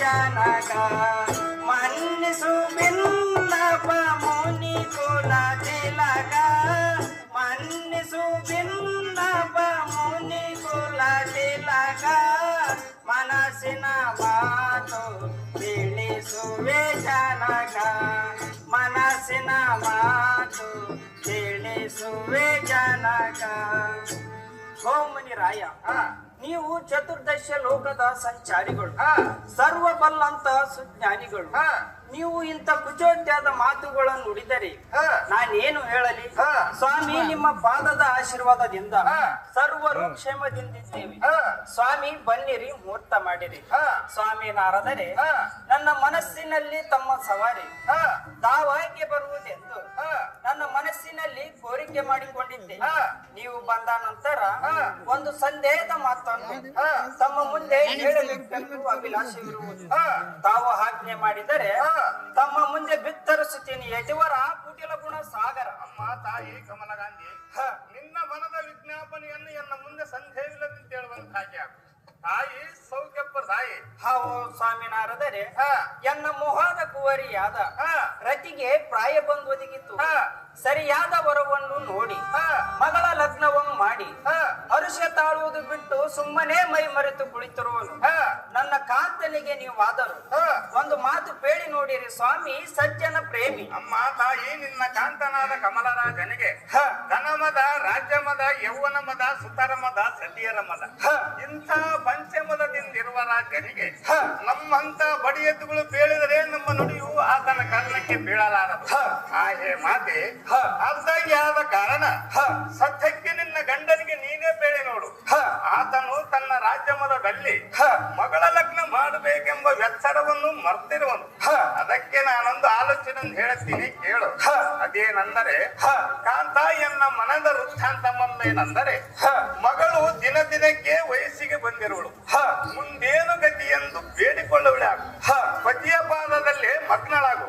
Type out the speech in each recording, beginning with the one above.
ಜನಕ ಮನ್ನಿಸು ಬಿನ್ನಪ ಮುನಿ ಕುಲ ತಿಲಕ ಮನ್ನಿಸು ಬಿನ್ನಪ ಮುನಿ ಕುಲ ತಿಲಕ ಮನಸ್ಸಿನ ಮಾತು ತಿಳಿಸುವೆ ಜನಕ ಮನಸ್ಸಿನ ಮಾತು ತಿಳಿಸುವೆ ಜನಕ. ಸೋಮನಿ ರಾಯ, ನೀವು ಚತುರ್ದಶ ಲೋಕದ ಸಂಚಾರಿಗಳು, ಸರ್ವಬಲ್ಲಂತ ಸುಜ್ಞಾನಿಗಳು. ನೀವು ಇಂಥ ಕುಚೋದ್ಯದ ಮಾತುಗಳನ್ನು ನುಡಿದರೆ ನಾನೇನು ಹೇಳಲಿ? ಸ್ವಾಮಿ, ನಿಮ್ಮ ಪಾದದ ಆಶೀರ್ವಾದದಿಂದ ಸರ್ವರು ಕ್ಷೇಮದಿಂದಿದ್ದೇವೆ. ಸ್ವಾಮಿ, ಬನ್ನಿರಿ, ಮುಹೂರ್ತ ಮಾಡಿರಿ. ಸ್ವಾಮಿ ನಾರದರೆ ನನ್ನ ಮನಸ್ಸಿನಲ್ಲಿ ತಮ್ಮ ಸವಾರಿ ತಾವಾಗೆ ಬರುವುದೆಂದು ನನ್ನ ಮನಸ್ಸಿನಲ್ಲಿ ಕೋರಿಕೆ ಮಾಡಿಕೊಂಡಿದ್ದೆ. ನೀವು ಬಂದ ನಂತರ ಒಂದು ಸಂದೇಹದ ಮಾತನ್ನು ತಮ್ಮ ಮುಂದೆ ಹೇಳಬೇಕೆಂದು ಅಭಿಲಾಷವಿರುವುದು. ತಾವು ಆಜ್ಞೆ ಮಾಡಿದರೆ ತಮ್ಮ ಮುಂದೆ ಬಿತ್ತರಿಸುತ್ತೀನಿ. ಯಜವರ ಕುಟಿಲ ಗುಣ ಸಾಗರ. ಅಮ್ಮ ತಾಯಿ ಕಮಲಗಾಂಧಿ, ನಿನ್ನ ಮನದ ವಿಜ್ಞಾಪನೆಯನ್ನು ಎನ್ನ ಮುಂದೆ ಸಂದೇಹವಿಲ್ಲದಂತ ಹೇಳುವಂತ ತಾಯಿ ಸೌಖ್ಯಪ್ಪ ತಾಯಿ. ಹಾವು ಸ್ವಾಮಿನಾರದರೆ ಎನ್ನ ಮೊಹದ ಕುವರಿಯಾದ ರತಿಗೆ ಪ್ರಾಯ ಬಂದು ಒದಗಿತ್ತು. ಸರಿಯಾದ ವರವನ್ನು ನೋಡಿ ಮಗಳ ಲಗ್ನವನ್ನು ಮಾಡಿ ಹರುಷ ತಾಳುವುದು ಬಿಟ್ಟು ಸುಮ್ಮನೆ ಮೈ ಮರೆತು ಕುಳಿತಿರುವನು ನನ್ನ ಕಾಂತನಿಗೆ ನೀವಾದರು ಒಂದು ಮಾತು ಬೇಡಿ ನೋಡಿರಿ. ಸ್ವಾಮಿ ಸಜ್ಜನ ಪ್ರೇಮಿ. ಅಮ್ಮ ತಾಯಿ, ನಿನ್ನ ಕಾಂತನಾದ ಕಮಲರಾಜನಿಗೆ ಧನಮದ, ರಾಜ್ಯಮದ, ಯೌವನ ಮದ, ಸುತರ ಮದ, ಸತಿಯರ ಮದ, ಇಂಥ ಪಂಚಮದದಿಂದಿರುವ ರಾಜನಿಗೆ ನಮ್ಮಂತ ಬಡಿ ಎತ್ತುಗಳು ಬೀಳಿದರೆ ನಮ್ಮ ನುಡಿಯು ಆತನ ಕರ್ಣಕ್ಕೆ ಬೀಳಲಾರದು. ಹಾಗೆ ಮಾತೆ ಅರ್ಧಾಗಿ ಆದ ಕಾರಣ ಸದ್ಯಕ್ಕೆ ನಿನ್ನ ಗಂಡನಿಗೆ ನೀನೇ ಬೇಳೆ ನೋಡು. ಆತನು ತನ್ನ ರಾಜ್ಯಮದಲ್ಲಿ ಮಗಳ ಲಗ್ನ ಮಾಡಬೇಕೆಂಬ ವ್ಯತ್ಸರವನ್ನು ಮರ್ತಿರುವನು. ಅದಕ್ಕೆ ನಾನೊಂದು ಆಲೋಚನೆ ಹೇಳ್ತೀನಿ, ಕೇಳು. ಅದೇನೆಂದರೆ, ಕಾಂತ, ಎನ್ನ ಮನದ ವೃತ್ತಾಂತ ಏನೆಂದರೆ, ಮಗಳು ದಿನ ದಿನಕ್ಕೆ ವಯಸ್ಸಿಗೆ ಬಂದಿರುವಳು. ಮುಂದೇನು ಗತಿ ಎಂದು ಬೇಡಿಕೊಳ್ಳುವಳು. ಪತಿಯ ಪಾದದಲ್ಲಿ ಮಗ್ನಳಾಗು.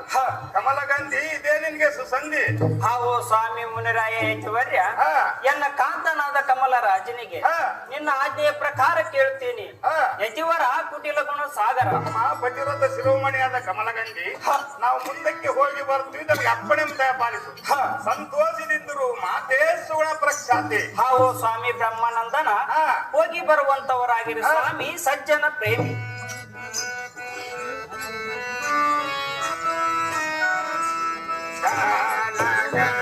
ಕಮಲಗಂಧಿ, ಇದೇ ನಿನ್ಗೆ ಸುಸಂಧಿ. ಹಾವು ಸ್ವಾಮಿ ಮುನಿರಾಯ ಯಜವರ್ಯ, ಎನ್ನ ಕಾಂತನಾದ ಕಮಲರಾಜನಿಗೆ ನಿನ್ನ ಆಜ್ಞೆಯ ಪ್ರಕಾರ ಕೇಳುತ್ತೇನೆ. ಯಜವರ ಕುಟಿಲ ಗುಣ ಸಾಗರ. ಪತಿವ್ರತ ಶಿರೋಮಣಿಯಾದ ಕಮಲಗಂಧಿ, ನಾವು ಮುಂದಕ್ಕೆ ಹೋಗಿ ಬರ್ತೀವಿ, ನಮಗೆ ಅಪ್ಪಣೆ ಪಾಲಿಸು. ಸಂತೋಷದಿಂದರು ಮಾತೇ ಸುಗುಣ ಪ್ರಖ್ಯಾತಿ. ಹಾವು ಸ್ವಾಮಿ ಬ್ರಹ್ಮಾನಂದನ ಹೋಗಿ ಬರುವಂತವರಾಗಿರಿ. ಸ್ವಾಮಿ ಸಜ್ಜನ ಪ್ರೇಮಿ. ಜನ